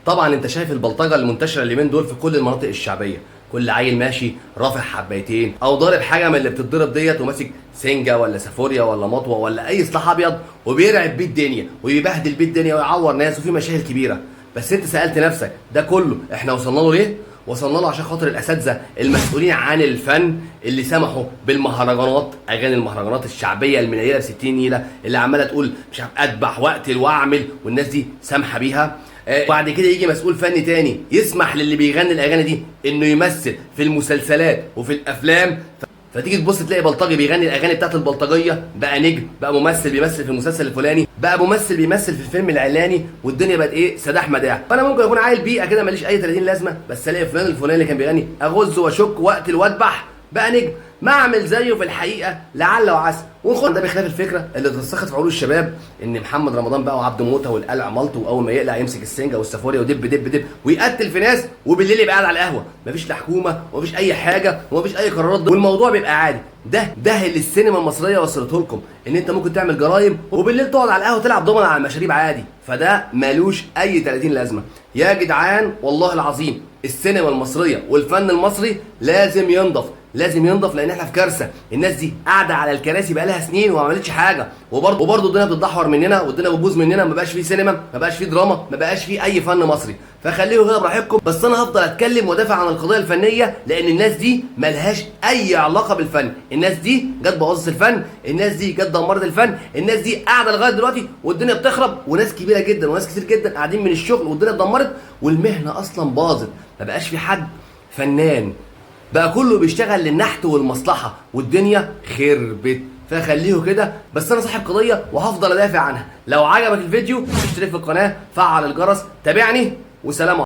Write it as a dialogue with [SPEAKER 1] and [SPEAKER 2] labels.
[SPEAKER 1] طبعا انت شايف البلطجه المنتشره اليومين دول في كل المناطق الشعبيه، كل عيل ماشي رافع حبايتين او ضارب حاجه من اللي بتتضرب ديت وماسك سنجه ولا سافوريا ولا مطوه ولا اي سلاح ابيض وبيرعب بيه الدنيا ويبهدل بيه الدنيا ويعور ناس وفي مشاكل كبيره. بس انت سالت نفسك ده كله احنا وصلنا له ليه؟ وصلنا له عشان خاطر الاساتذه المسؤولين عن الفن اللي سمحوا بالمهرجانات، اغاني المهرجانات الشعبيه المنيله ب 60 نيله اللي عماله تقول مش عارف اذبح واقتل واعمل، والناس دي سامحه بيها. وبعد كده يجي مسؤول فني تاني يسمح للي بيغني الاغاني دي انه يمثل في المسلسلات وفي الافلام، فتيجي تبص تلاقي بلطجي بيغني الاغاني بتاعت البلطجيه، بقى نجم، بقى ممثل بيمثل في المسلسل الفلاني، بقى ممثل بيمثل في الفيلم العلاني، والدنيا بقت ايه، سداح مداح. فانا ممكن اكون عيل بيئه كده ماليش اي 30 لازمه، بس الاقي فلان الفلاني اللي كان بيغني اغز واشك واقتل واذبح بقى نجم، ما اعمل زيه في الحقيقه لعل وعسى. ونخد ده بخلاف الفكره اللي اترسخت في عقول الشباب ان محمد رمضان بقى وعبد موته والقلع مالته، واول ما يقلع يمسك السنجه والسافوريا ودب دب دب ويقتل في ناس، وبالليل يبقى قاعد على القهوه، مفيش لا حكومه ومفيش اي حاجه ومفيش اي قرارات، والموضوع بيبقى عادي. ده اللي السينما المصريه وصلته لكم، ان انت ممكن تعمل جرايم وبالليل تقعد على القهوه تلعب دومنه على المشاريب عادي، فده مالوش اي 30 لازمه. يا جدعان والله العظيم السينما المصريه والفن المصري لازم ينضف، لازم ينضف، لان احنا في كارثه. الناس دي قاعده على الكراسي بقى لها سنين وما عملتش حاجه، وبرضه الدنيا بتتدحور مننا والدنيا بتبوظ مننا، ما بقاش في سينما، ما بقاش في دراما، ما بقاش في اي فن مصري. فخليكم كده براحتكم، بس انا هفضل اتكلم وادافع عن القضيه الفنيه، لان الناس دي ملهاش اي علاقه بالفن. الناس دي جت بوظت الفن، الناس دي جت دمرت الفن، الناس دي قاعده لغايه دلوقتي والدنيا بتخرب، وناس كبيره جدا وناس كتير جدا قاعدين من الشغل والدنيا اتدمرت والمهنه اصلا باظت، ما بقاش في حد فنان، بقى كله بيشتغل للنحت والمصلحه والدنيا خربت. فخليه كده، بس انا صاحب قضيه وهفضل ادافع عنها. لو عجبك الفيديو اشترك في القناه، فعل الجرس، تابعني، وسلام عليكم.